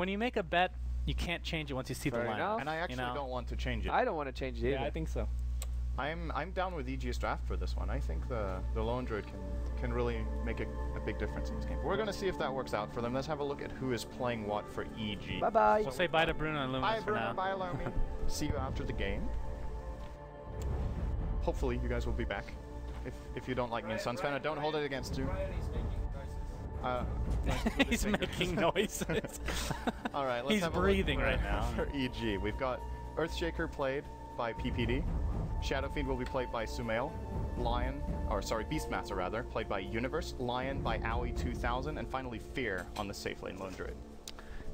When you make a bet, you can't change it once you see the line. enough. And I actually don't want to change it. I don't want to change it either. Yeah, I think so. I'm down with EG's draft for this one. I think the Lone Druid can really make a big difference in this game. We're going to see if that works out for them. Let's have a look at who is playing what for EG. Bye-bye. We'll say bye to Bruno and Loomis Bye, for Bruno. now. Bye, Loomis. See you after the game. Hopefully, you guys will be back. If you don't like me and Suns fan, I don't hold it against you. He's making noises. All right, let's He's have breathing a look right now. for EG. We've got Earthshaker played by PPD. Shadow Fiend will be played by Sumail. Beastmaster rather, played by Universe. Lion by Owie 2000, and finally Fear on the safe lane Lone Druid.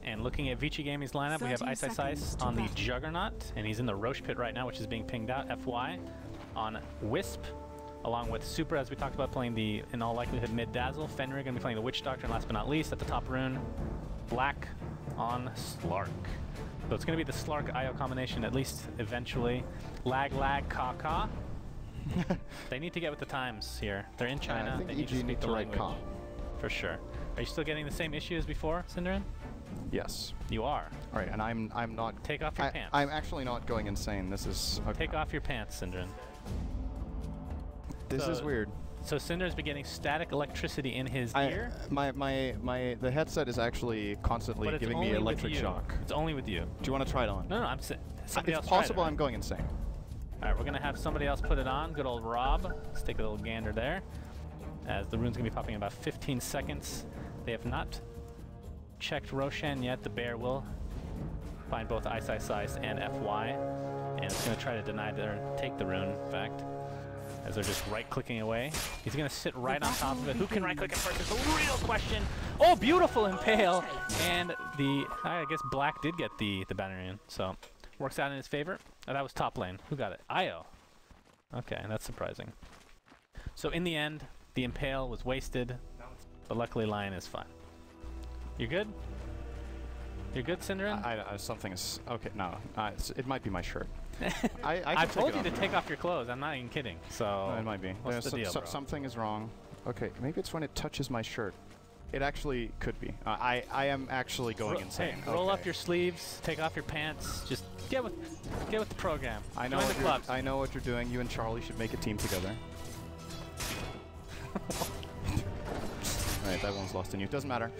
And looking at Vici Gaming's lineup, we have Ice on the Juggernaut, and he's in the Roche Pit right now, which is being pinged out, FY, on Wisp, along with Super, as we talked about, playing the, in all likelihood, mid Dazzle. Fenrir going to be playing the Witch Doctor, and last but not least, at the top rune, Black on Slark. So it's going to be the Slark IO combination, at least eventually. Lag, Ka. They need to get with the times here. They're in China. I think they need EG to speak the write language. Ka. For sure. Are you still getting the same issue as before, Cinderin? Yes. You are. All right, and I'm not. Take off your pants. I'm actually not going insane. This is. Okay. Take off your pants, Cinderin. This is weird. So Cinder's been getting static electricity in his ear. The headset is actually constantly giving me electric shock. It's only with you. Do you want to try it on? No, I'm somebody else. It's possible I'm going insane. All right, we're gonna have somebody else put it on. Good old Rob. Let's take a little gander there. As the rune's gonna be popping in about 15 seconds. They have not checked Roshan yet. The bear will find both Ice and FY, and it's gonna try to deny take the rune. In fact, as they're just right-clicking away, he's gonna sit right on top of it. Who can right-click it first? Is the real question. Oh, beautiful impale, and I guess Black did get the battery in, so works out in his favor. Oh, that was top lane. Who got it? Io. Okay, that's surprising. So in the end, the impale was wasted, but luckily Lion is fine. You good? You're good, Cinderin? Something is okay. No, it might be my shirt. I told you to take off your clothes. I'm not even kidding. So it might be. What's the deal, bro? Something is wrong. Okay, maybe it's when it touches my shirt. It actually could be. I am actually going insane. Hey, roll up your sleeves. Take off your pants. Just get with the program. I know. I know what you're doing. You and Charlie should make a team together. Alright, that one's lost in you. Doesn't matter.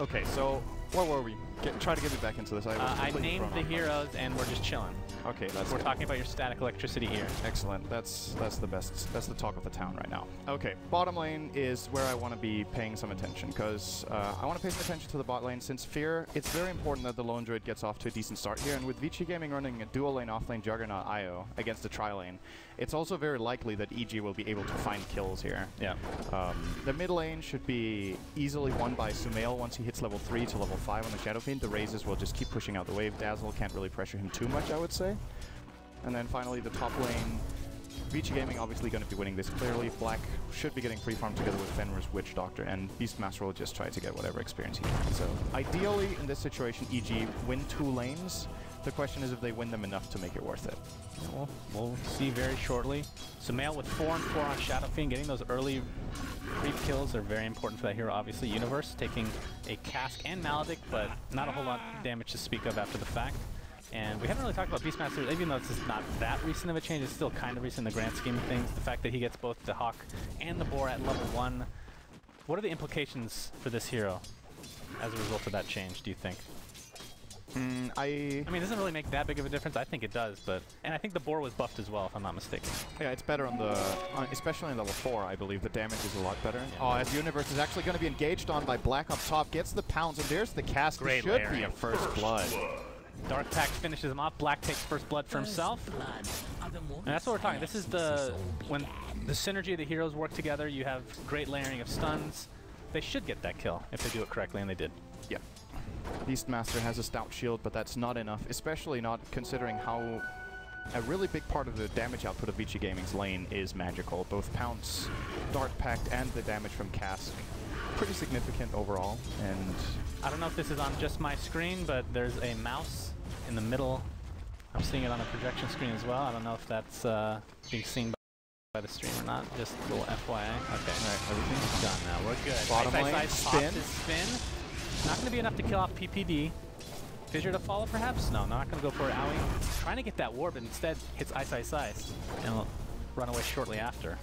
Okay, so where were we? Try to get me back into this. I named the heroes, and we're just chilling. Okay, that's we're talking about your static electricity here. Excellent. That's the best. That's the talk of the town right now. Okay, bottom lane is where I want to be paying some attention, because I want to pay some attention to the bot lane. Since Fear, it's very important that the Lone Druid gets off to a decent start here, and with Vici Gaming running a dual lane off lane Juggernaut IO against the tri lane, it's also very likely that EG will be able to find kills here. Yeah. The mid lane should be easily won by Sumail once he hits level 3 to level 5 on the Shadow Fiend. The Razes will just keep pushing out the wave. Dazzle can't really pressure him too much, I would say. And then finally, the top lane, Vici Gaming obviously going to be winning this clearly. Black should be getting free farm together with Fenrir's Witch Doctor, and Beastmaster will just try to get whatever experience he can. So ideally, in this situation, EG win 2 lanes. The question is if they win them enough to make it worth it. Well, we'll see very shortly. Sumail with 4 and 4 on Shadow Fiend, getting those early creep kills are very important for that hero, obviously. Universe taking a Cask and Maledict, but not a whole lot of damage to speak of after the fact. And we haven't really talked about Beastmaster, even though this is not that recent of a change, it's still kind of recent in the grand scheme of things. The fact that he gets both the Hawk and the Boar at level 1. What are the implications for this hero as a result of that change, do you think? I mean, it doesn't really make that big of a difference. I think it does, but... And I think the Boar was buffed as well, if I'm not mistaken. Yeah, it's better on the... especially in level 4, I believe. The damage is a lot better. Yeah. Oh, as Universe is actually going to be engaged on by Black up top. Gets the pounds, and there's the Cask. Great should layering. Be a first blood. Dark Pact finishes him off. Black takes first blood for himself. And that's what we're talking. This is when the synergy of the heroes work together, you have great layering of stuns. They should get that kill if they do it correctly, and they did. Yeah. Beastmaster has a stout shield, but that's not enough, especially not considering how a really big part of the damage output of Vici Gaming's lane is magical. Both Pounce, Dark Pact, and the damage from Cask. Pretty significant overall, and... I don't know if this is on just my screen, but there's a mouse in the middle. I'm seeing it on the projection screen as well. I don't know if that's being seen by the stream or not. Just a little FYI. Okay, alright, everything's done now. We're good. Bottom lane, spin. Spin. Not going to be enough to kill off PPD. Fissure to follow, perhaps? No, not going to go for it. Owie trying to get that ward, but instead hits Ice Ice Ice and will run away shortly after.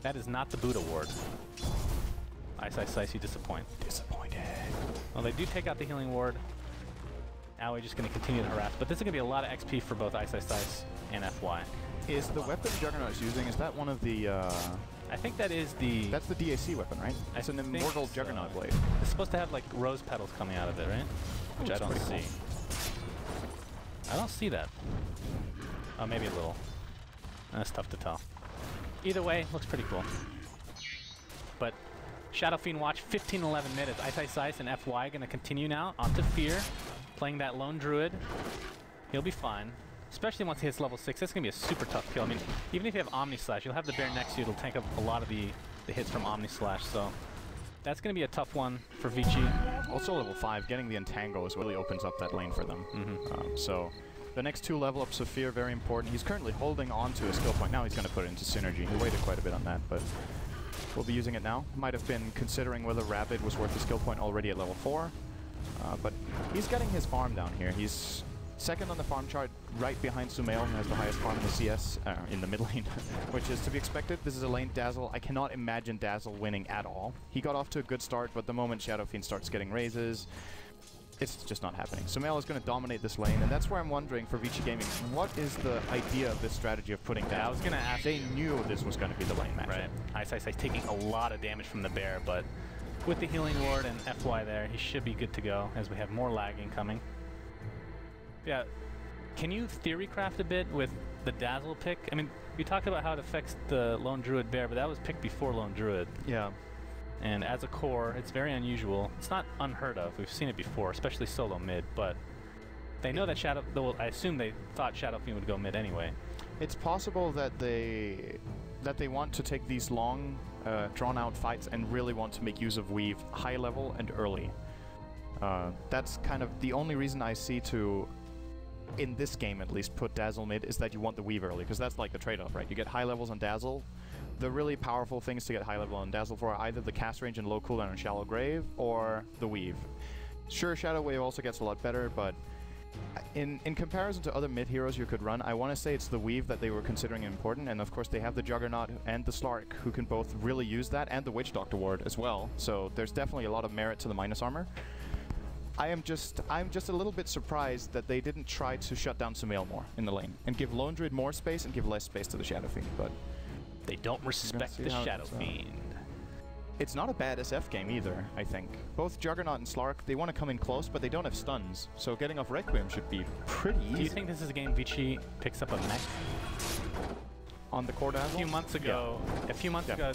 That is not the Buddha ward. Ice Ice Ice, you disappoint. Disappointed. Well, they do take out the healing ward. Owie just going to continue to harass, but this is going to be a lot of XP for both Ice Ice Ice and FY. Is the weapon Juggernaut is using, is that one of the... I think that is the... That's the DAC weapon, right? It's an immortal Juggernaut blade. It's supposed to have like rose petals coming out of it, right? Which I don't see. Cool. I don't see that. Oh, maybe a little. That's tough to tell. Either way, looks pretty cool. But Shadow Fiend watch 15-11 minutes. Ice Ice Ice and FY going to continue now onto Fear, playing that lone Druid. He'll be fine. Especially once he hits level 6, that's going to be a super tough kill. I mean, even if you have Omni Slash, you'll have the bear next to you. It'll tank up a lot of the hits from Omni Slash. So that's going to be a tough one for Vici. Also level 5, getting the Entangle is what really opens up that lane for them. So the next 2 level ups of Fear, very important. He's currently holding on to a skill point. Now he's going to put it into Synergy. He waited quite a bit on that, but we'll be using it now. Might have been considering whether Rabid was worth the skill point already at level 4. But he's getting his farm down here. He's second on the farm chart, right behind Sumail, who has the highest farm in the CS, in the mid lane, which is to be expected. This is a lane Dazzle. I cannot imagine Dazzle winning at all. He got off to a good start, but the moment Shadow Fiend starts getting raises, it's just not happening. Sumail is going to dominate this lane, and that's where I'm wondering for Vici Gaming, what is the idea of this strategy of putting Dazzle? I was going to ask. They knew this was going to be the lane match. Right. Ice Ice Ice taking a lot of damage from the bear, but with the healing ward and FY there, he should be good to go as we have more lagging coming. Yeah. Can you theory craft a bit with the Dazzle pick? I mean, we talked about how it affects the Lone Druid Bear, but that was picked before Lone Druid. Yeah. And as a core, it's very unusual. It's not unheard of. We've seen it before, especially solo mid, but they know that Shadow... Well, I assume they thought Shadow Fiend would go mid anyway. It's possible that they want to take these long, drawn-out fights and really want to make use of Weave high level and early. That's kind of the only reason I see to... in this game at least, put Dazzle mid, is that you want the Weave early, because that's like the trade-off, right? You get high levels on Dazzle. The really powerful things to get high level on Dazzle for are either the cast range and low cooldown on Shallow Grave, or the Weave. Sure, Shadow Wave also gets a lot better, but in comparison to other mid heroes you could run, I want to say it's the Weave that they were considering important, and of course they have the Juggernaut and the Slark, who can both really use that, and the Witch Doctor ward as well, so there's definitely a lot of merit to the minus armor. I'm just a little bit surprised that they didn't try to shut down Sumail more in the lane and give Lone Druid more space and give less space to the Shadow Fiend, but they don't respect the Shadow Fiend. It's not a bad SF game either, I think. Both Juggernaut and Slark, they want to come in close, but they don't have stuns, so getting off Requiem should be pretty easy. Do you think this is a game Vici picks up a mech? On the core Dazzle? A few months ago,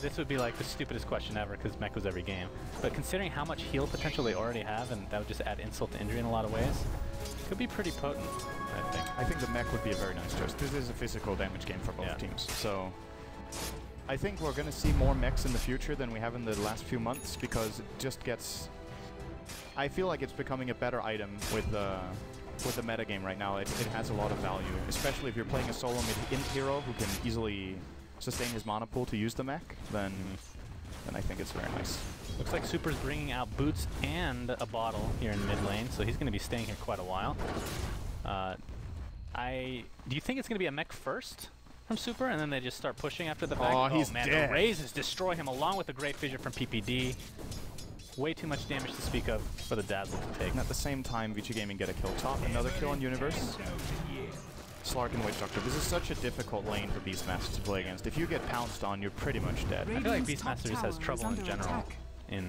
this would be like the stupidest question ever, because mech was every game. But considering how much heal potential they already have, and that would just add insult to injury in a lot of ways, it could be pretty potent, I think. I think the mech would be a very nice choice. This is a physical damage game for both teams, so... I think we're going to see more mechs in the future than we have in the last few months, because it just gets... I feel like it's becoming a better item with the metagame right now. It has a lot of value, especially if you're playing a solo mid-int hero who can easily sustain his mana pool to use the mech, then I think it's very nice. Looks like Super's bringing out boots and a bottle here in mid lane, so he's going to be staying here quite a while. Do you think it's going to be a mech first from Super, and then they just start pushing after the fact? Oh, he's man, dead. The raises destroy him along with a great fissure from PPD. Way too much damage to speak of for the Dazzle to take. And at the same time, Vici Gaming get a kill top, another kill on Universe. Slark and Witch Doctor. This is such a difficult lane for Beastmaster to play against. If you get pounced on, you're pretty much dead. I feel like Beastmaster just has trouble in general. I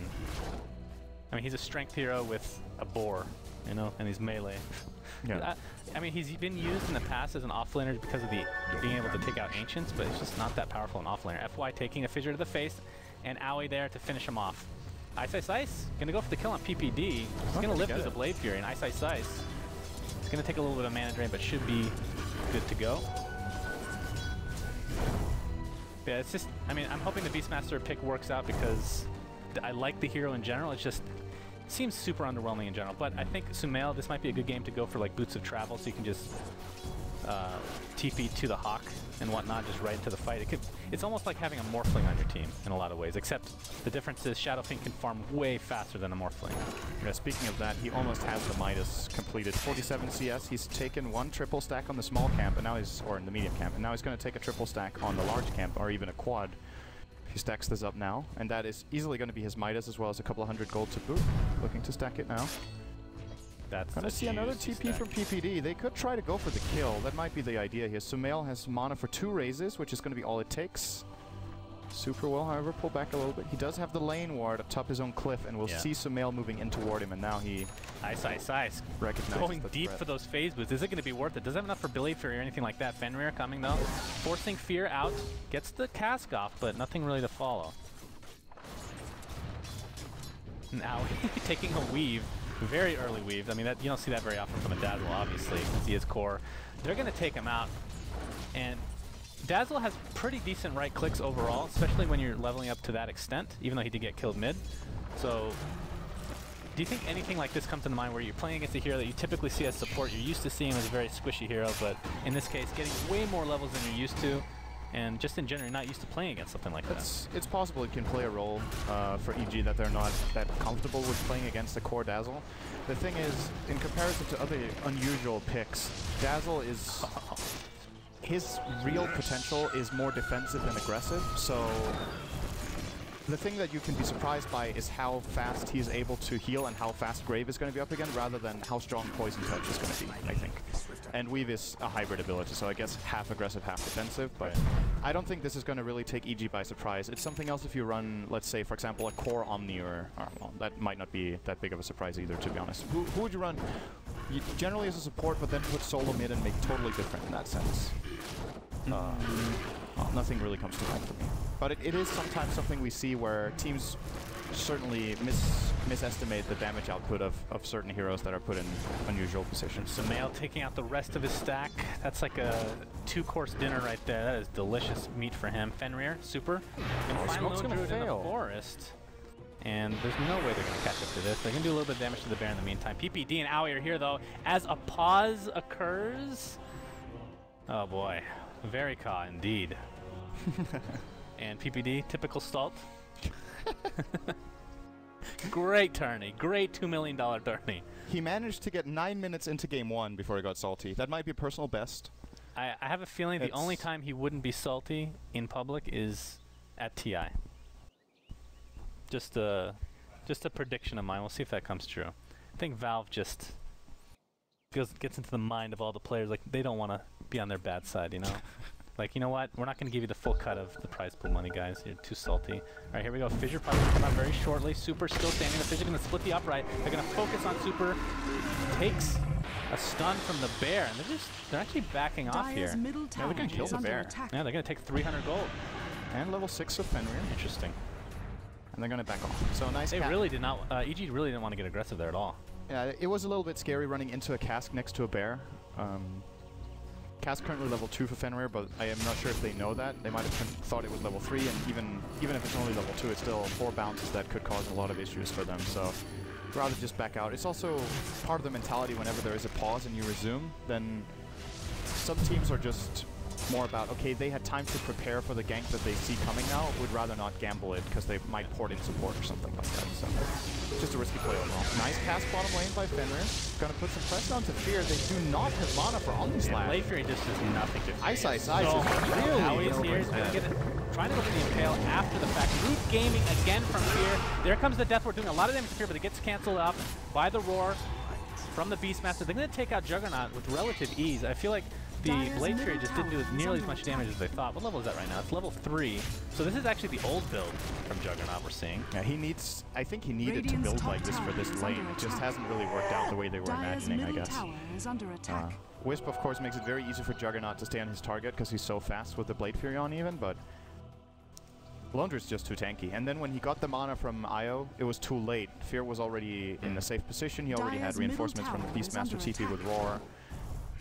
mean, he's a strength hero with a boar, you know, and he's melee. Yeah. I mean, he's been used in the past as an offlaner because of being able to take out Ancients, but it's just not that powerful in offlaner. FY taking a fissure to the face, and Owie there to finish him off. Ice Ice Ice gonna go for the kill on PPD. He's gonna live through the Blade Fury, and Ice Ice Ice. It's gonna take a little bit of mana drain, but should be good to go. Yeah, it's just, I mean, I'm hoping the Beastmaster pick works out because I like the hero in general. It's just, it seems super underwhelming in general. But I think Sumail, this might be a good game to go for like Boots of Travel, so you can just TP to the Hawk and whatnot, just right into the fight. It's almost like having a Morphling on your team in a lot of ways, except the difference is Shadowfiend can farm way faster than a Morphling. Yeah, speaking of that, he almost has the Midas completed. 47 CS, he's taken one triple stack on the small camp, and now he's, or in the medium camp, and now he's going to take a triple stack on the large camp, or even a quad. He stacks this up now, and that is easily going to be his Midas as well as a couple of hundred gold to boot. Looking to stack it now. That's gonna see another TP from PPD. They could try to go for the kill. That might be the idea here. Sumail has mana for 2 raises, which is going to be all it takes. Super will, however, pull back a little bit. He does have the lane ward atop his own cliff, and we'll see Sumail moving in toward him, and now he... Ice. Recognizes going deep for those phase boosts. Is it going to be worth it? Doesn't have enough for Blade Fury or anything like that. Fenrir coming, though. Forcing Fear out. Gets the cask off, but nothing really to follow. Now, taking a weave. Very early weave. I mean, that you don't see that very often from a Dazzle, obviously, since he is core. They're going to take him out, and Dazzle has pretty decent right clicks overall, especially when you're leveling up to that extent, even though he did get killed mid. So, do you think anything like this comes into mind where you're playing against a hero that you typically see as support? You're used to seeing him as a very squishy hero, but in this case, getting way more levels than you're used to, and just in general, you're not used to playing against something like that. It's possible it can play a role for EG that they're not that comfortable with playing against the core Dazzle. The thing is, in comparison to other unusual picks, Dazzle is... his real potential is more defensive than aggressive, so... the thing that you can be surprised by is how fast he's able to heal and how fast Grave is going to be up again, rather than how strong Poison Touch is going to be, I think. And Weave is a hybrid ability, so I guess half aggressive, half defensive, but I don't think this is going to really take EG by surprise. It's something else if you run, let's say, for example, a core Omni, or well, that might not be that big of a surprise either, to be honest. Who would you run generally as a support, but then put solo mid and make totally different in that sense? Well, nothing really comes to mind for me. But it is sometimes something we see where teams certainly misestimate the damage output of certain heroes that are put in unusual positions. Sumail taking out the rest of his stack. That's like a 2-course dinner right there. That is delicious meat for him. Fenrir, super. And find Lone Druid in the forest. And there's no way they're going to catch up to this. They're going to do a little bit of damage to the bear in the meantime. PPD and Aoi are here, though, as a pause occurs. Oh, boy. Very Ka, indeed. And PPD, typical Stalt. Great tourney. Great $2 million tourney. He managed to get 9 minutes into game 1 before he got salty. That might be a personal best. I have a feeling the only time he wouldn't be salty in public is at TI. Just a prediction of mine. We'll see if that comes true. I think Valve just gets into the mind of all the players. Like, they don't want to be on their bad side, you know? Like, you know what? We're not going to give you the full cut of the prize pool money, guys. You're too salty. All right, here we go. Fissure probably going to come out very shortly. Super still standing. The Fissure going to split the upright. They're going to focus on Super. Takes a stun from the bear, and they're actually backing off here. Yeah, they're going to kill the bear. Yeah, they're going to take 300 gold. And level 6 of Fenrir. Interesting. And they're going to back off. So nice. They really did not. EG really didn't want to get aggressive there at all. Yeah, it was a little bit scary running into a cask next to a bear. Cask currently level 2 for Fenrir, but I am not sure if they know that. They might have thought it was level 3, and even if it's only level 2, it's still 4 bounces that could cause a lot of issues for them. So rather just back out. It's also part of the mentality whenever there is a pause and you resume, then some teams are just more about, okay, they had time to prepare for the gank that they see coming now, would rather not gamble it because they might port in support or something like that. So just a risky play overall. Nice pass bottom lane by Fenrir. Gonna put some pressure onto Fear. They do not have mana for Omnislash. Blade Fury just does nothing to Fear. Ice is really now he's here. He's gonna get it. Trying to go for the Impale after the fact. Root gaming again from Fear. There comes the Death Ward doing a lot of damage to Fear, but it gets canceled up by the Roar from the Beastmaster. They're gonna take out Juggernaut with relative ease. I feel like the Blade Fury just didn't do nearly as much damage as they thought. What level is that right now? It's level 3. So this is actually the old build from Juggernaut we're seeing. Yeah, I think he needed to build like this for this lane. It just hasn't really worked out the way they were imagining, I guess. Wisp, of course, makes it very easy for Juggernaut to stay on his target because he's so fast with the Blade Fury on even, but Londre's just too tanky. And then when he got the mana from Io, it was too late. Fear was already in a safe position. He already had reinforcements from the Beastmaster TP with Roar.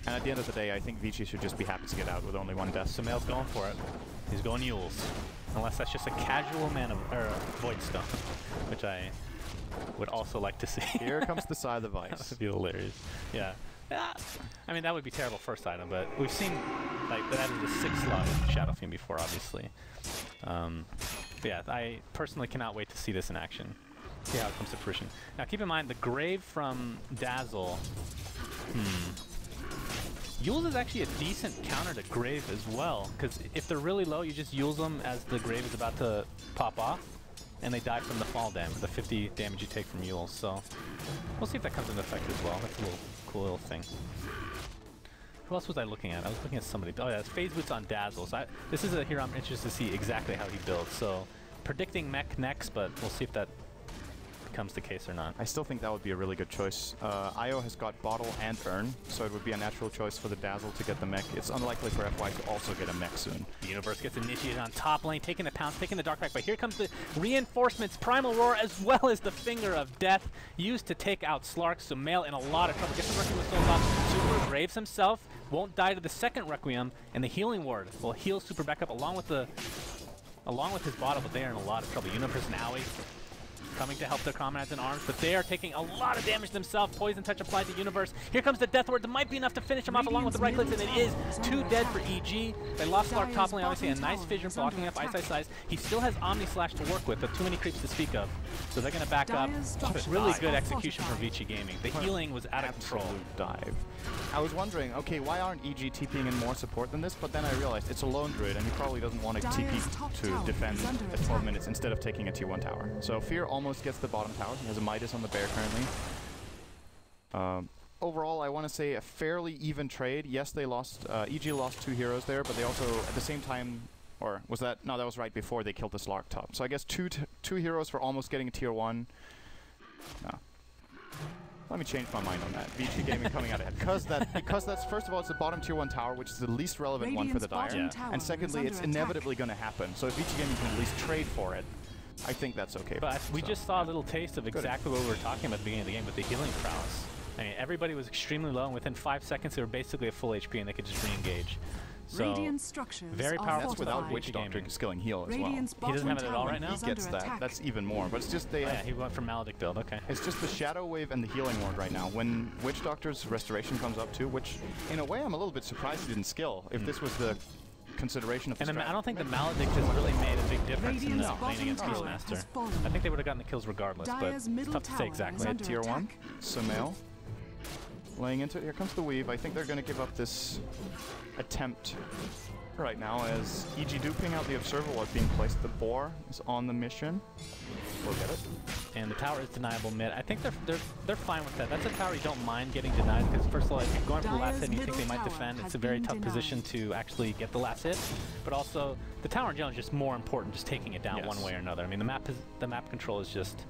And at the end of the day, I think Vici should just be happy to get out with only 1 death. Sumail's going for it. He's going Yules. Unless that's just a casual Void Stone, which I would also like to see. Here comes the side of the Vice. That would be hilarious. Yeah. I mean, that would be terrible first item, but we've seen like that is a 6-slot Shadow Fiend before, obviously. But yeah, I personally cannot wait to see this in action. See how it comes to fruition. Now, keep in mind the Grave from Dazzle. Yules is actually a decent counter to Grave as well, because if they're really low, you just Yules them as the Grave is about to pop off, and they die from the fall damage, the 50 damage you take from Yules. So we'll see if that comes into effect as well. That's a little cool little thing. Who else was I looking at? I was looking at somebody. Oh yeah, it's Phase Boots on Dazzle. So this is a hero I'm interested to see exactly how he builds. So predicting mech next, but we'll see if that becomes the case or not. I still think that would be a really good choice. Io has got Bottle and Urn, so it would be a natural choice for the Dazzle to get the mech. It's unlikely for FY to also get a mech soon. The Universe gets initiated on top lane, taking the pounce, taking the Dark Pack, but here comes the reinforcements, Primal Roar, as well as the Finger of Death, used to take out Slark. So Male in a lot of trouble. Gets the Requiem with Soul's off. Super Graves himself, won't die to the second Requiem, and the Healing Ward will heal Super back up along with his bottle, but they are in a lot of trouble. Universe and Aoi coming to help their comrades in arms, but they are taking a lot of damage themselves. Poison Touch applied to Universe. Here comes the Death Ward. That might be enough to finish him off along with the right clicks, and it is 2 dead for EG. They lost Slark top lane, obviously a nice Fissure blocking up Ice Size. He still has Omni Slash to work with, but too many creeps to speak of. So they're going to back up. Really good execution from Vici Gaming. The healing was out of control. Dive. I was wondering, okay, why aren't EG TPing in more support than this? But then I realized it's a lone Druid, and he probably doesn't want to TP to defend at 12 minutes instead of taking a tier 1 tower. So Fear almost gets the bottom tower. He has a Midas on the bear currently. Overall, I want to say a fairly even trade. Yes, they lost, EG lost 2 heroes there, but they also, at the same time, or was that, no, that was right before they killed the Slark top. So I guess two heroes for almost getting a tier 1. No. Let me change my mind on that. Vici Gaming coming out ahead. Because that's, first of all, it's the bottom tier 1 tower, which is the least relevant one for the Dire. Yeah. And secondly, it's inevitably going to happen. So if Vici Gaming can at least trade for it, I think that's okay. But we just saw a little taste of exactly what we were talking about at the beginning of the game with the healing prowess. I mean, everybody was extremely low, and within 5 seconds, they were basically at full HP, and they could just re-engage. So, very powerful. That's without Witch Doctor skilling heal as well. He doesn't have it at all right now? He gets that. That's even more. But it's just they... Oh, yeah, he went for Maledict build, okay. It's just the Shadow Wave and the Healing Ward right now. When Witch Doctor's Restoration comes up too, which, in a way, I'm a little bit surprised he didn't skill. If this was the consideration of the I don't think the Maledict has really made a big difference in the lane against Beastmaster. I think they would have gotten the kills regardless, but it's tough to say exactly. Mid tier 1, Sumail. Laying into it. Here comes the Weave. I think they're going to give up this attempt right now as EG do ping out the Observer Ward being placed. The Boar is on the mission. We'll get it. And the tower is deniable mid. I think they're fine with that. That's a tower you don't mind getting denied because first of all, if you're going for the last hit and you think they might defend, it's a very tough position to actually get the last hit. But also, the tower in general is just more important, just taking it down one way or another. I mean, the map control is just...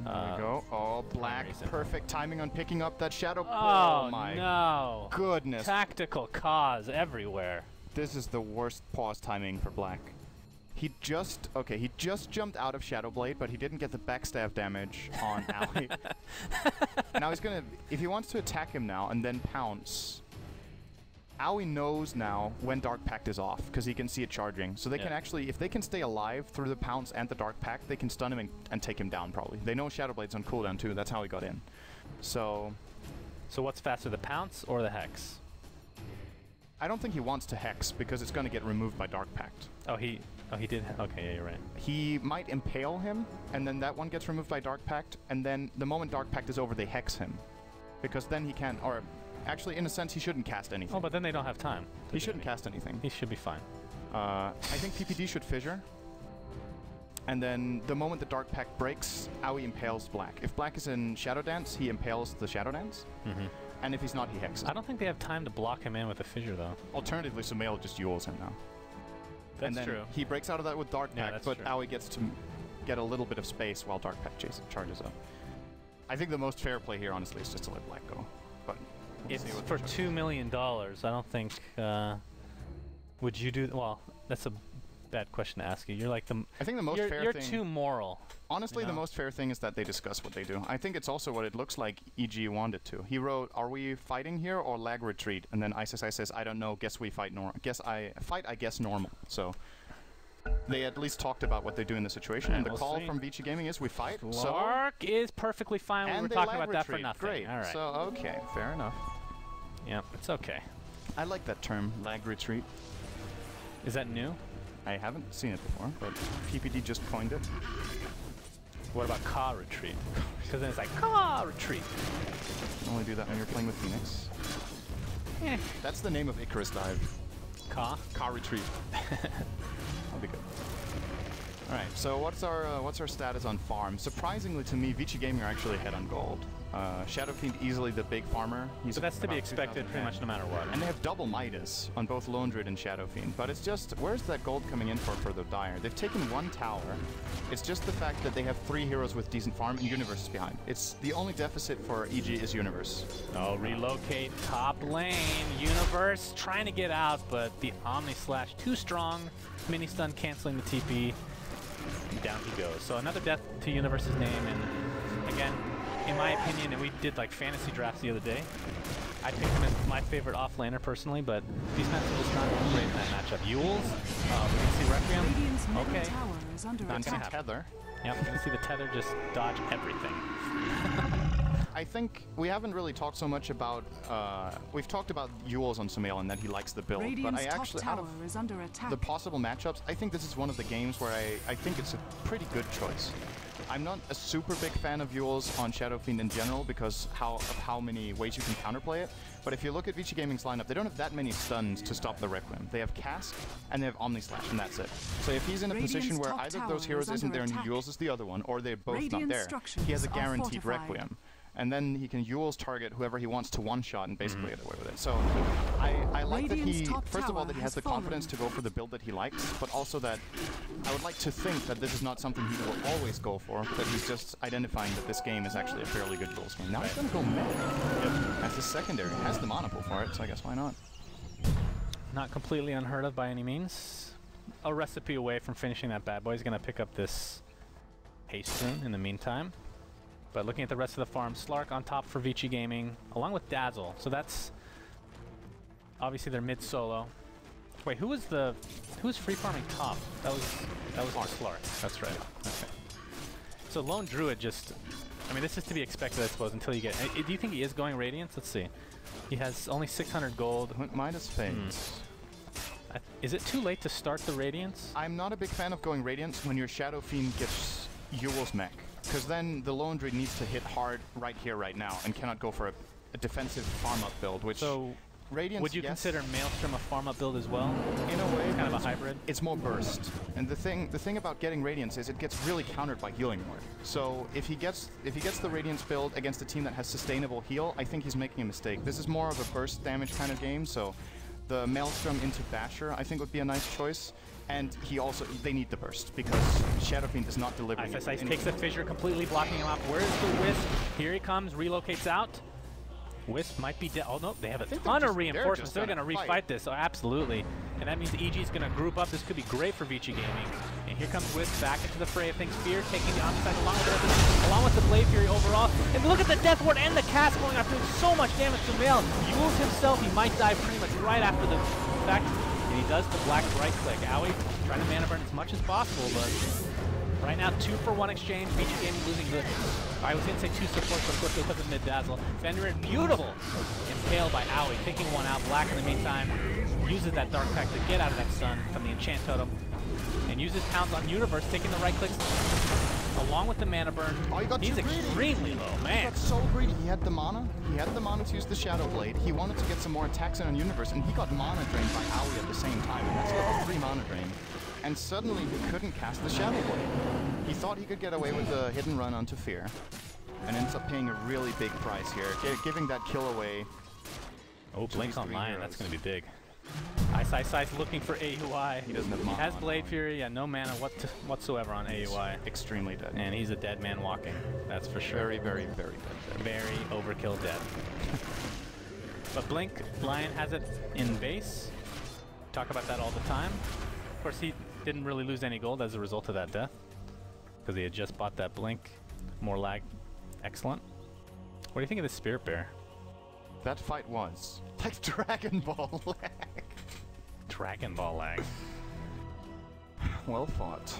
there we go. Oh, Black. Perfect timing on picking up that Shadow. Oh, my no. goodness. Tactical cause everywhere. This is the worst pause timing for Black. He just jumped out of Shadow Blade, but he didn't get the backstab damage on Aoi. Now he's gonna, if he wants to attack him now and then pounce, Aoi knows now when Dark Pact is off, because he can see it charging. So they can actually, if they can stay alive through the pounce and the Dark Pact, they can stun him and take him down probably. They know Shadow Blade's on cooldown too, that's how he got in. So what's faster, the pounce or the hex? I don't think he wants to hex, because it's going to get removed by Dark Pact. Oh, he did? Okay, yeah, you're right. He might impale him, and then that one gets removed by Dark Pact, and then the moment Dark Pact is over, they hex him. Because then he can, or actually, in a sense, he shouldn't cast anything. Oh, but then they don't have time. He shouldn't cast anything. He should be fine. I think PPD should Fissure. And then the moment the Dark Pact breaks, Aoi impales Black. If Black is in Shadow Dance, he impales the Shadow Dance. And if he's not, he hexes. I don't think they have time to block him in with a Fissure, though. Alternatively, Sumail just Yules him now. That's and then true. He breaks out of that with Dark Pact, but true. Aoi gets to get a little bit of space while Dark Pact charges up. I think the most fair play here, honestly, is just to let Black go. But we'll it's for $2 million. I don't think... would you do... Well, that's a bad question to ask you. You're like the... I think the most fair thing... You're too moral. Honestly, the most fair thing is that they discuss what they do. I think it's also what it looks like EG wanted to. He wrote, "Are we fighting here or lag retreat?" And then ISSI says, "I don't know. Guess we fight normal. I guess normal." So they at least talked about what they do in the situation. And the call from Vici Gaming is, "We fight." Slark is perfectly fine. We were talking about that for nothing. Great. All right. So okay, fair enough. Yep, it's okay. I like that term, lag retreat. Is that new? I haven't seen it before, but PPD just coined it. What about Ka retreat? Because then it's like Ka retreat. You can only do that when you're playing with Phoenix. Eh. That's the name of Icarus Dive. Ka? Ka retreat. That'll be good. All right, so what's our status on farm? Surprisingly to me, Vici Gaming are actually ahead on gold. Shadow Fiend easily the big farmer. But that's to be expected pretty much no matter what. And they have double Midas on both Lone Druid and Shadow Fiend. But it's just, where's that gold coming in for the Dire? They've taken one tower. It's just the fact that they have 3 heroes with decent farm and Universe is behind. It's the only deficit for EG is Universe. Oh, relocate top lane. Universe trying to get out, but the Omni Slash too strong. Mini stun canceling the TP. And down he goes. So another death to Universe's name, and again, in my opinion, and we did like fantasy drafts the other day, I picked him as my favorite offlaner personally, but these matchups is not great in that matchup. Yules, we can see Requiem. Okay, not gonna happen. Tether. Yep, we're gonna see the Tether just dodge everything. I think we haven't really talked so much about, we've talked about Yules on Sumail and that he likes the build, but I actually, out of the possible matchups, I think this is one of the games where I think it's a pretty good choice. I'm not a super big fan of Yules on Shadow Fiend in general because of how many ways you can counterplay it, but if you look at Vici Gaming's lineup, they don't have that many stuns to stop the Requiem. They have Cask and they have Omni Slash, and that's it. So if he's in a position where either of those heroes isn't there and Yules is the other one, or they're both not there, he has a guaranteed Requiem. And then he can Yules target whoever he wants to one-shot and basically get away with it. So I like that he, first of all, that he has the confidence to go for the build that he likes, but also that I would like to think that this is not something he will always go for, that he's just identifying that this game is actually a fairly good Yules game. Now he's going to go mid. As his secondary, has the mana pool for it, so I guess why not? Not completely unheard of by any means. A recipe away from finishing that bad boy. He's going to pick up this haste rune in the meantime. But looking at the rest of the farm, Slark on top for Vici Gaming, along with Dazzle. So that's obviously their mid solo. Wait, who was free farming top? That was Slark. That's right. Okay. So Lone Druid just, I mean, this is to be expected, I suppose, until you get. Do you think he is going Radiance? Let's see. He has only 600 gold. Midas fades. Is it too late to start the Radiance? I'm not a big fan of going Radiance when your Shadow Fiend gets Yule's mech. Because then the Lone Druid needs to hit hard right here, right now, and cannot go for a defensive farm-up build, which... So, Radiance, would you consider Maelstrom a farm-up build as well? In a way. Kind of a hybrid? It's more burst. And the thing about getting Radiance is it gets really countered by healing more. So if he gets the Radiance build against a team that has sustainable heal, I think he's making a mistake. This is more of a burst damage kind of game, so the Maelstrom into Basher I think would be a nice choice. And they need the burst, because Shadow Fiend is not delivering. Ice takes the fissure, completely blocking him off. Where's the Wisp? Here he comes, relocates out. Wisp might be dead. Oh no, they have a ton of reinforcements. They're going to refight this, so absolutely. And that means EG is going to group up. This could be great for Vici Gaming. And here comes Wisp back into the fray of things. Fear taking the opposite side along with the Blade Fury overall. And look at the Death Ward and the cast going after doing so much damage to Mael. Yules himself, he might die pretty much right after the fact. And he does the black right click. Owie trying to mana burn as much as possible, but right now 2-for-1 exchange. Vici Gaming losing the, I was going to say 2 supports, but of course because of mid-dazzle. Fenrir, beautiful! Impaled by Owie, picking one out. Black in the meantime uses that dark pack to get out of that stun from the enchant totem. And uses pounds on Universe, taking the right clicks along with the mana burn. Oh, he's extremely low, man. He got so greedy. He had the mana. He had the mana to use the Shadow Blade. He wanted to get some more attacks in on Universe, and he got mana drained by Owie at the same time. And that's level 3 mana drain. And suddenly he couldn't cast the Shadow Blade. He thought he could get away with the hidden run onto Fear, and ends up paying a really big price here, giving that kill away. Oh, Blink Online, that's going to be big. Ice looking for AUI. He doesn't have mana. He has Blade Fury, yeah, no mana whatsoever on AUI. Extremely dead. And he's a dead man walking, that's for sure. Very, very, very dead. Very overkill dead. But Blink, Lion has it in base. Talk about that all the time. Of course, he didn't really lose any gold as a result of that death, because he had just bought that Blink. More lag. Excellent. What do you think of the Spirit Bear? That fight was like Dragon Ball lag. Dragon Ball lag. Well fought.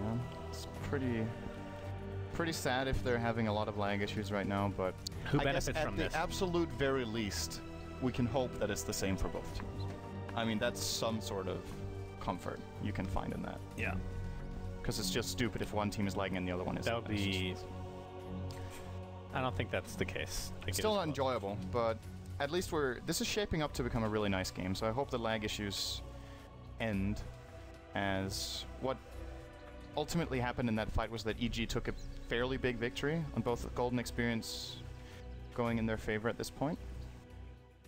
Yeah, it's pretty sad if they're having a lot of lag issues right now, but who benefits from this? At the absolute very least, we can hope that it's the same for both teams. I mean, that's some sort of comfort you can find in that. Yeah. Because it's just stupid if one team is lagging and the other one isn't. That would be... I don't think that's the case. I think Still not enjoyable, but at least this is shaping up to become a really nice game, so I hope the lag issues end, as what ultimately happened in that fight was that EG took a fairly big victory on both the Golden Experience going in their favor at this point.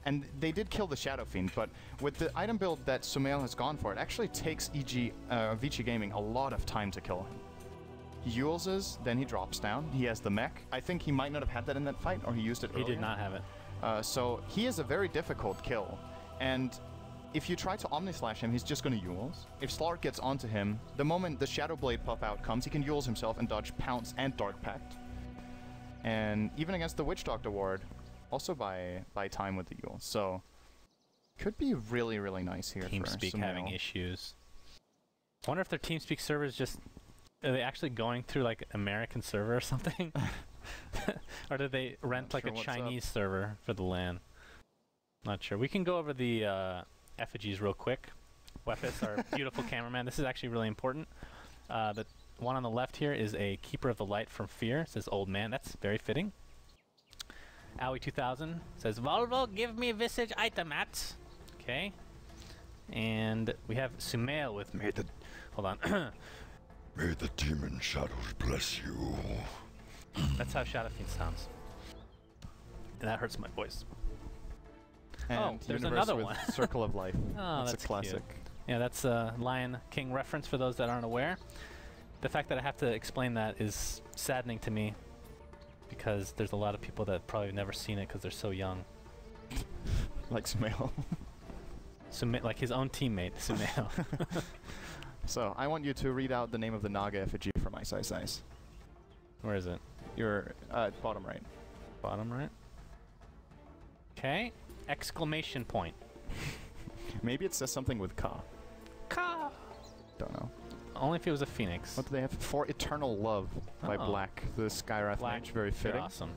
And they did kill the Shadow Fiend, but with the item build that Sumail has gone for, it actually takes Vici Gaming a lot of time to kill him. He uses, then he drops down. He has the mech. I think he might not have had that in that fight, or he used it earlier. He did not have it. So he is a very difficult kill. And if you try to Omnislash him, he's just going to Yules. If Slark gets onto him, the moment the Shadow Blade pop out comes, he can Yules himself and dodge Pounce and Dark Pact. And even against the Witch Doctor ward, also by time with the Yules. So could be really, really nice here for TeamSpeak Sumail. having issues. I wonder if their TeamSpeak server is just... Are they actually going through like American server or something? Or do they rent like a Chinese server for the LAN? Not sure. We can go over the effigies real quick. Wefis, our beautiful cameraman. This is actually really important. The one on the left here is a Keeper of the Light from Fear. It says Old Man. That's very fitting. Owie2000 says, Volvo, give me Visage Itemat. Okay. And we have Sumail with... Hold on. May the demon shadows bless you. That's how Shadow Fiend sounds. And that hurts my voice. And there's Universe another with one. Circle of Life. Oh, that's a classic. Cute. Yeah, that's a Lion King reference for those that aren't aware. The fact that I have to explain that is saddening to me, because there's a lot of people that probably have never seen it because they're so young. Like Sumail. Like his own teammate, Sumail. So, I want you to read out the name of the Naga effigy from Ice Ice Ice. Where is it? Your bottom right. Bottom right. Okay. Exclamation point. Maybe it says something with Ka. Ka! Don't know. Only if it was a phoenix. What do they have? For Eternal Love by Black, the Skywrath Mage. Very fitting. Awesome.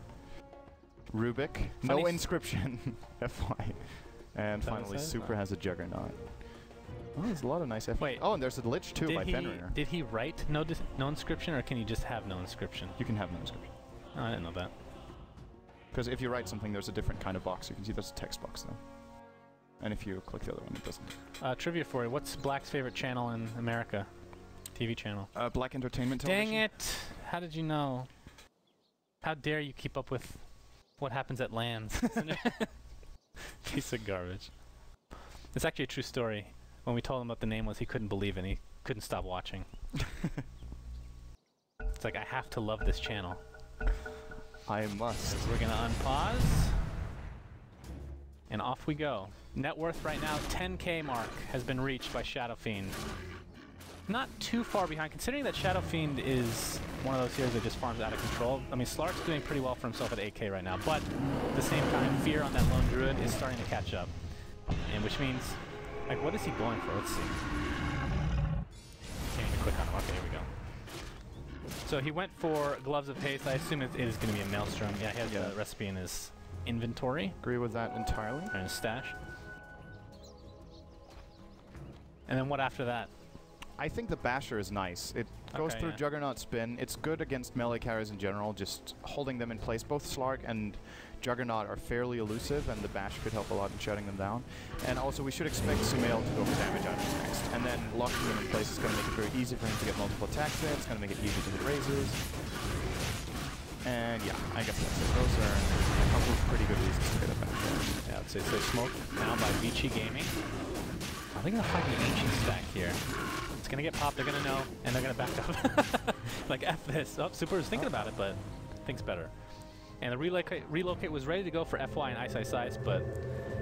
Rubik. No inscription. FY. And finally, Super has a Juggernaut. Oh, there's a lot of nice FY. Wait. Oh, and there's a Lich too by Fenrir. Did he write no inscription, or can you just have no inscription? You can have no inscription. Oh, I didn't know that. Because if you write something, there's a different kind of box. You can see there's a text box though. And if you click the other one, it doesn't. Trivia for you. What's Black's favorite channel in America? TV channel. Black Entertainment Television. Dang it! How did you know? How dare you keep up with what happens at LANs? Piece of garbage. It's actually a true story. When we told him what the name was, he couldn't believe it, and he couldn't stop watching. It's like, I have to love this channel. I must. So we're gonna unpause. And off we go. Net worth right now, 10K mark has been reached by Shadow Fiend. Not too far behind, considering that Shadow Fiend is one of those heroes that just farms out of control. I mean, Slark's doing pretty well for himself at 8K right now, but at the same time, Fear on that lone Druid is starting to catch up. And which means, like, what is he going for? Let's see. Can't even click on him. Okay, here we go. So he went for Gloves of Haste. I assume it is going to be a Maelstrom. Yeah, he has the recipe in his inventory. Agree with that entirely. And his stash. And then what after that? I think the Basher is nice. It goes through Juggernaut Spin. It's good against melee carriers in general, just holding them in place. Both Slark and Juggernaut are fairly elusive, and the Bash could help a lot in shutting them down. And also, we should expect Sumail to go for damage items next. And then locking them in place is going to make it very easy for him to get multiple attacks in. It's going to make it easy to hit razors. And yeah, I guess that's it. Those are a couple of pretty good reasons to get a Bash. Yeah, I'd say so. Smoke now by Vici Gaming. I think they'll find the Ancient stack here. It's gonna get popped, they're gonna know, and they're gonna back up. Like, F this. Oh, Super was thinking about it, but thinks better. And the relocate was ready to go for FY and Ice Ice Ice, but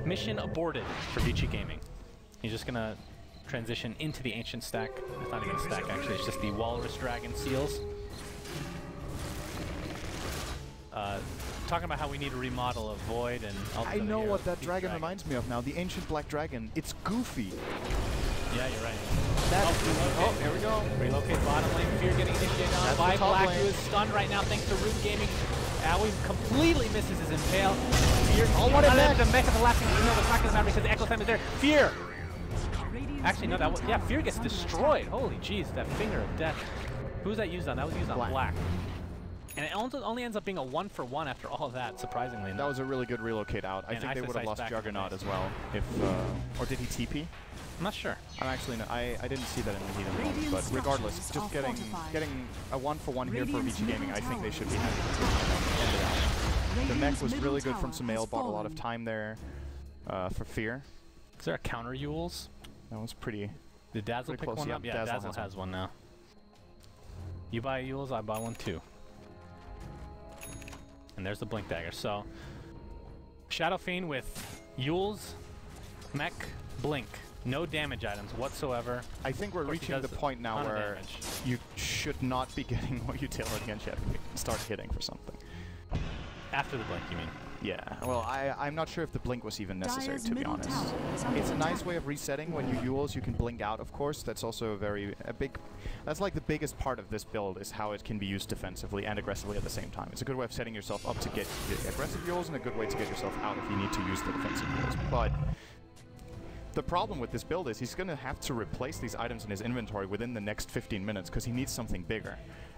mission aborted for Vici Gaming. He's just gonna transition into the Ancient stack. It's not even a stack, actually. It's just the Walrus Dragon Seals. Talking about how we need to remodel a Void and all I know what that dragon reminds me of now. The Ancient Black Dragon. It's goofy. Yeah, you're right. that. Oh, here we go. Relocate bottom lane. Fear getting initiated on That's by the top Black, lane. who is stunned right now thanks to Root Gaming. Always completely misses his impale. Fear one in mech. The mech at the last thing to know, but it's not going to matter because the Echo Slam is there. Fear! Actually, no, that was, yeah, Fear gets destroyed. Holy jeez, that finger of death. Who was that used on? That was used on Black. And it only ends up being a 1-for-1 after all of that, surprisingly. That was a really good relocate out. I think they would have lost Juggernaut as well if, or did he TP? I'm not sure. I'm actually not, I didn't see that in the heat of the moment, but regardless, just getting a 1-for-1 here for VG Gaming, I think they should be happy to end it out. The mech was really good from Sumail, bought a lot of time there for Fear. Is there a counter Yules? That was pretty. Did Dazzle pick one up? Yeah, Dazzle has one now. You buy Yules, I buy one too. And there's the Blink Dagger. So, Shadow Fiend with Yules, Mech, Blink. No damage items whatsoever. I think we're reaching the point now where you should not be getting more utility against Shadow Fiend. Start hitting for something. After the Blink, you mean? Yeah, well, I'm not sure if the Blink was even necessary, to be honest. It's a nice way of resetting. When you Yules, you can blink out, of course. That's also that's like the biggest part of this build, is how it can be used defensively and aggressively at the same time. It's a good way of setting yourself up to get the aggressive Yules, and a good way to get yourself out if you need to use the defensive Yules. But the problem with this build is he's going to have to replace these items in his inventory within the next 15 minutes because he needs something bigger.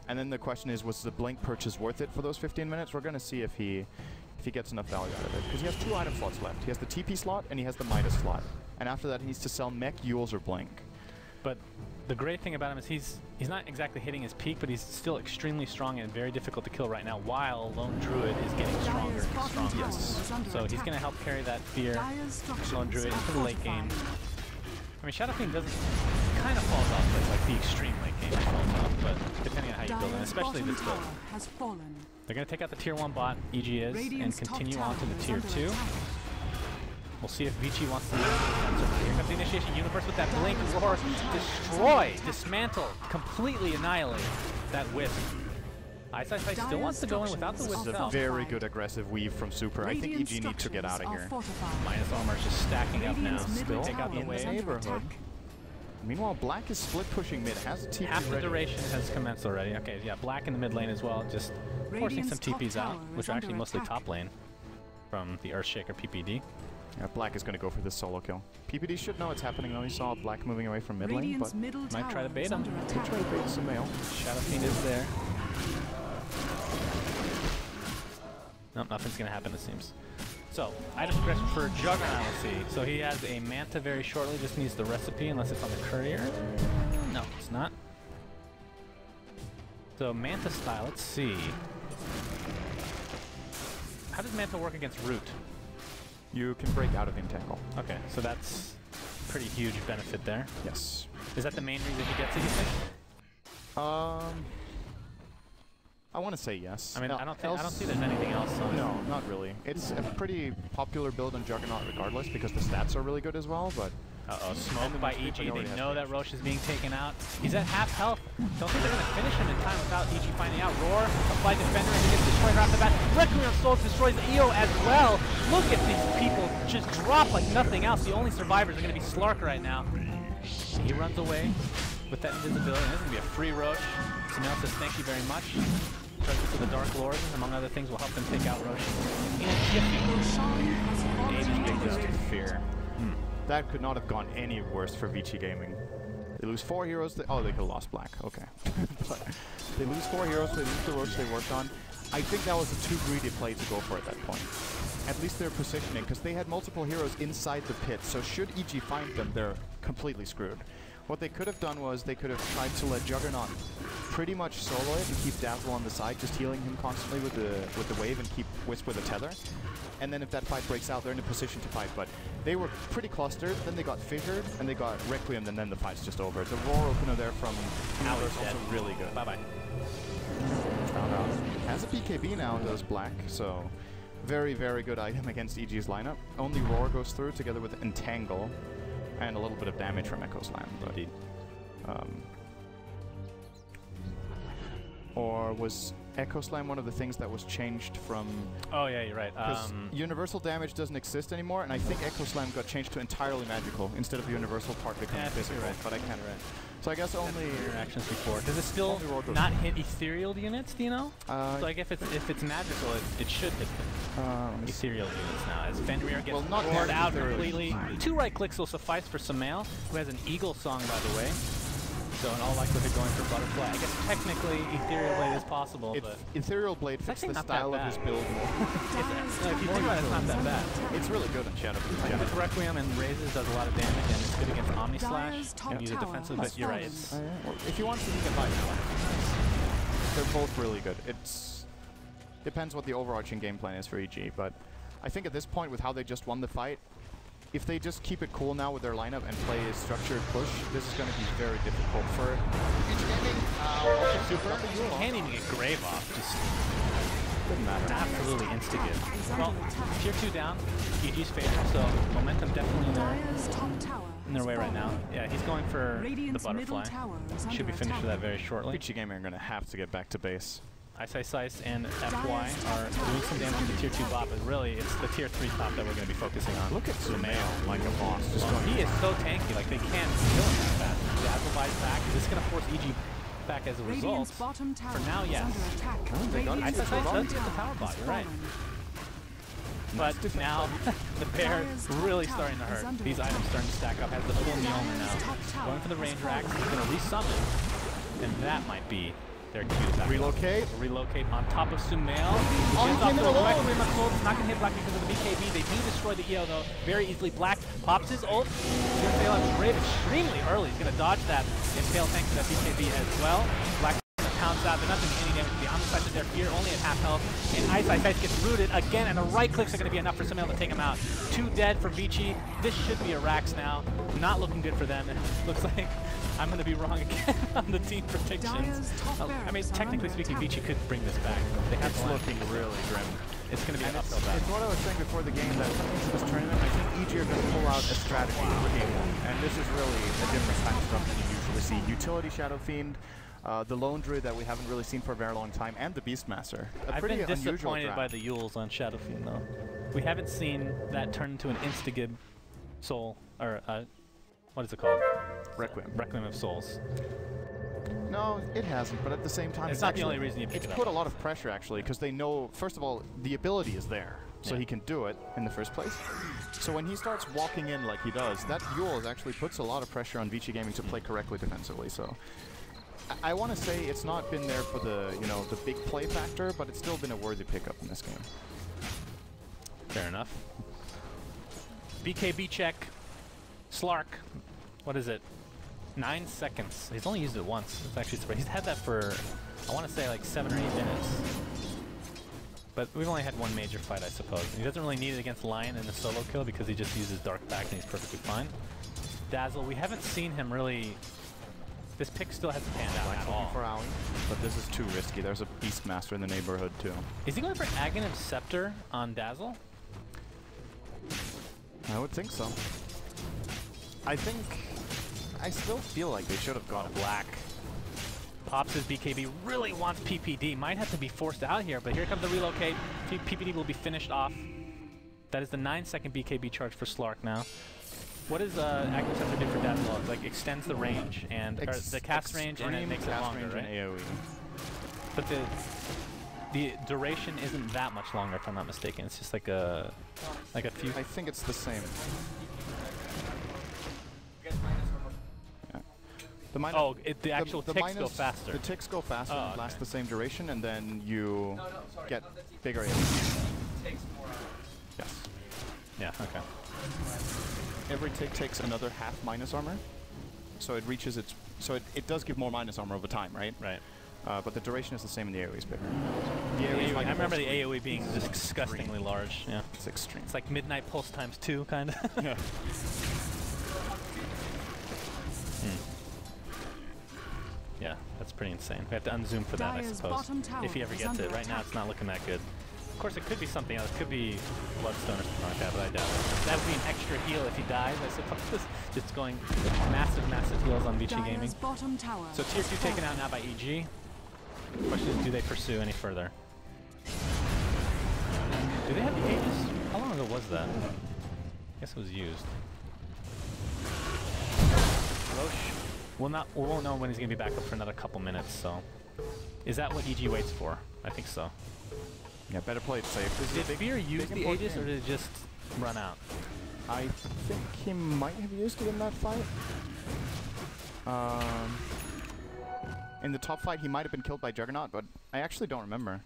And then the question is, was the Blink purchase worth it for those 15 minutes? We're going to see if he gets enough value out of it. Because he has 2 item slots left. He has the TP slot and he has the Midas slot. And after that he needs to sell Mech, Yules, or Blink. But the great thing about him is he's not exactly hitting his peak, but he's still extremely strong and very difficult to kill right now, while Lone Druid is getting stronger and stronger. Yes. So he's going to help carry that Fear, Lone Druid, into the late game. I mean, Shadow Fiend doesn't kind of falls off, like the extreme late game falls off, but depending on how you build it, especially this build. They're going to take out the tier 1 bot, EG is, and continue on to the tier 2. We'll see if VG wants to use it. So here comes the Initiation Universe with that Blink, Roar, destroy, dismantle, completely annihilate that Wisp. Eyesight still wants to go in without the Wisp. This is a very good aggressive weave from Super. I think EG needs to get out of here. Minus armor is just stacking up now. Still take out the in the wave. neighborhood. Meanwhile, Black is split pushing mid, has a TP Half the ready. duration has commenced already. Okay, yeah, Black in the mid lane as well, just forcing some TPs out, which are actually mostly top lane from the Earthshaker PPD. Yeah, Black is going to go for this solo kill. PPD should know what's happening though. He saw Black moving away from mid lane, but might try to bait him. Could try to bait Sumail. Shadow Fiend is there. Nope, nothing's going to happen, it seems. So, item progression for Juggernaut, let's see. So he has a Manta very shortly, just needs the recipe, unless it's on the courier. No, it's not. So Manta style, let's see. How does Manta work against Root? You can break out of the entangle. Okay, so that's pretty huge benefit there. Yes. Is that the main reason he gets it, you think? I want to say yes. I mean, I don't see there's anything else on No, not really. It's a pretty popular build on Juggernaut regardless because the stats are really good as well, but... Uh-oh, smoked by EG. They know that Roche is being taken out. He's at half health. Don't think they're going to finish him in time without EG finding out. Roar, apply Defender, and he gets destroyed right off the bat. Requiem of Souls destroys EO as well. Look at these people just drop like nothing else. The only survivors are going to be Slark right now. He runs away with that invisibility. This is going to be a free Roche. Sumail says thank you very much. Presence of the Dark Lord, among other things, will help them take out Roche. And Jiffy. Fear. That could not have gone any worse for Vici Gaming. They lose 4 heroes. Oh, they could have lost Black. Okay. But they lose 4 heroes. They lose the Roche they worked on. I think that was a too greedy play to go for at that point. At least they're positioning, because they had multiple heroes inside the pit. So should EG find them, they're completely screwed. What they could have done was they could have tried to let Juggernaut pretty much solo it and keep Dazzle on the side, just healing him constantly with the wave and keep Wisp with a tether. And then if that fight breaks out, they're in a position to fight. But they were pretty clustered, then they got fissured, and they got Requiem, and then the fight's just over. The Roar opener there from Alice is also really good. Bye-bye. Has a BKB now, does Black, so very, very good item against EG's lineup. Only Roar goes through together with Entangle, and a little bit of damage from Echo Slam. But, or was Echo Slam one of the things that was changed from... Oh yeah, you're right. Universal damage doesn't exist anymore, and I think Echo Slam got changed to entirely magical instead of the universal part becoming physical. Right. But I can't. Right. So I guess only interactions before. Does it still not hit ethereal units? Do you know? So like if it's magical, it should hit ethereal units now. As Fenrir gets roared out completely. 2 right clicks will suffice for Sumail, who has an eagle song by the way. So in all likelihood going for Butterfly. I guess technically Ethereal Blade is possible, but... Ethereal Blade fits the style of his build more. If you think about it, it's not that bad. It's really good on Shadow. With Requiem and Raises does a lot of damage, and it's good against Omni Slash. You use it defensively, but you're right. It's if you want to, you can buy it. They're both really good. It's depends what the overarching game plan is for EG, but I think at this point, with how they just won the fight, if they just keep it cool now with their lineup and play a structured push, this is going to be very difficult for EG Gaming. Super. You can't even get Grave off. Just doesn't matter. Absolutely insta-give. Well, tier 2 down. EG's favor, so momentum definitely in their way right now. Yeah, he's going for the Butterfly. Should be finished with that very shortly. EG Gaming are going to have to get back to base. Ice and FY are doing some damage to the tier 2 bot, but really it's the tier 3 top that we're going to be focusing on. Look at Sumail like a boss. He is so tanky, like they can't kill him that fast. Dazzle buys back. This is going to force EG back as a result. For now, yes. Ice does hit the power bot, you're right. But now the bear is really starting to hurt. These items starting to stack up. Has the full Mjolnir now. Going for the Ranger Axe. He's going to resummon. And that might be their cue back. Relocate. Relocate on top of Sumail. It's not going to hit Black because of the BKB. They do destroy the EO though very easily. Black pops his ult. He's going to fail out Druid extremely early. He's going to dodge that Impale thanks to that BKB as well. Black pounds out. They're not doing any damage to the Omniside to their fear, only at half health. And Ice gets rooted again, and the right clicks are going to be enough for Sumail to take him out. 2 dead for Vici. This should be a Rax now. Not looking good for them. It looks like I'm going to be wrong again on the team predictions. I mean, technically speaking, Vici could bring this back. It's looking really grim. It's going to be an uphill battle. It's what I was saying before the game, that coming into this tournament, I think EG are going to pull out a strategy for game 1. And this is really a different time structure than you usually see. Utility Shadow Fiend, the Lone Druid that we haven't really seen for a very long time, and the Beastmaster. I've been disappointed by the Yules on Shadow Fiend, though. We haven't seen that turn into an insta-gib soul, or what is it called? Requiem. Requiem of Souls. No, it hasn't, but at the same time, it's not the only reason you pick it up. It's put a lot of pressure, actually, because they know, first of all, the ability is there, so he can do it in the first place. So when he starts walking in like he does, that Yules actually puts a lot of pressure on Vici Gaming to play correctly defensively, so... I want to say it's not been there for the, you know, the big play factor, but it's still been a worthy pickup in this game. Fair enough. BKB check. Slark. What is it? 9 seconds. He's only used it once. It's actually surprising. He's had that for, I want to say, like 7 or 8 minutes. But we've only had one major fight, I suppose. He doesn't really need it against Lion in the solo kill because he just uses Dark back and he's perfectly fine. Dazzle, we haven't seen him really... This pick still hasn't panned out at all. For Owie, but this is too risky. There's a Beastmaster in the neighborhood too. Is he going for Aghanim Scepter on Dazzle? I would think so. I still feel like they should have gone Black. Pops his BKB, really wants PPD. Might have to be forced out here, but here comes the relocate. PPD will be finished off. That is the 9-second BKB charge for Slark now. What does Aghanim Scepter do for Dazzle? It like extends the range and the cast range, and it makes it longer, right? AoE. But the duration isn't that much longer, if I'm not mistaken. It's just like a few. I think it's the same. Yeah. The actual ticks go faster. The ticks go faster and last the same duration, and then you get bigger AoE. Yes. Yeah. Okay. Every tick takes another half minus armor, so it reaches its... So it does give more minus armor over time, right? Right. But the duration is the same and the AoE is bigger. I remember the AoE being just disgustingly large. Yeah. It's extreme. It's like Midnight Pulse times 2, kind of. Yeah. Yeah, that's pretty insane. We have to unzoom for that, I suppose. If he ever gets it. Right now, it's not looking that good. Of course, it could be something else. It could be Bloodstone or something like that, but I doubt it. That would be an extra heal if he dies, I suppose. Just going massive, massive heals on Vici Gaming. So tier 2 taken out now by EG. Question is, do they pursue any further? Do they have the Aegis? How long ago was that? I guess it was used. Roche we won't know when he's going to be back up for another couple minutes, so... Is that what EG waits for? I think so. Yeah, better play it safe. Did Fear use the Aegis, or did it just run out? I think he might have used it in that fight. In the top fight, he might have been killed by Juggernaut, but I actually don't remember.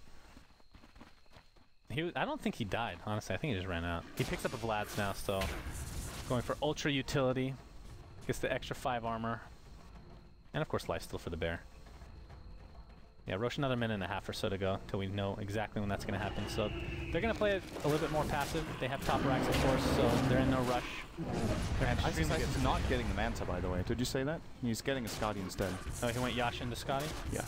I don't think he died, honestly. I think he just ran out. He picks up a Vlad's now, so... Going for Ultra Utility. Gets the extra 5 armor. And of course, lifesteal for the bear. Yeah, Roche another minute and a half or so to go until we know exactly when that's going to happen. So they're going to play it a little bit more passive. They have top racks, of course, so they're in no rush. And Isis not getting the Manta, by the way. Did you say that? He's getting a Scotty instead. Oh, he went Yasha into Scotty? Yeah.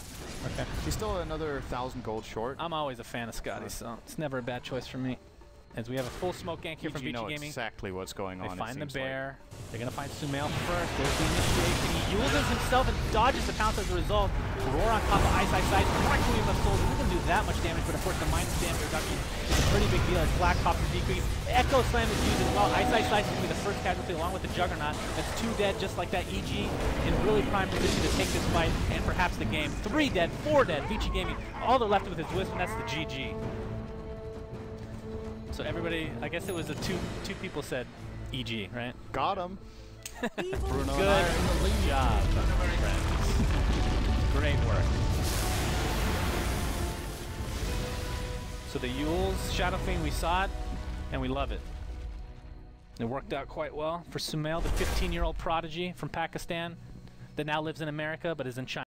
Okay. He's still another 1,000 gold short. I'm always a fan of Scotty, so it's never a bad choice for me. As we have a full smoke gank here from Vici Gaming. Exactly what's going on. They find the bear. They're going to find Sumail first. There's the initiation. He uses himself and dodges the pounce as a result. Roar on top of Ice directly in the soul. Isn't going to do that much damage, but of course the minus damage reduction is a pretty big deal as Black Copper decrease. Echo Slam is used as well. Ice is going to be the first casualty along with the Juggernaut. That's 2 dead, just like that. EG in really prime position to take this fight and perhaps the game. 3 dead, 4 dead. Vici Gaming, all they're left with is Wisp, and that's the GG. So everybody, I guess it was two people said EG, right? Got him. Bruno Good job, friends. Great work. So the Yule's Shadow Fiend, we saw it, and we love it. It worked out quite well for Sumail, the 15-year-old prodigy from Pakistan that now lives in America but is in China.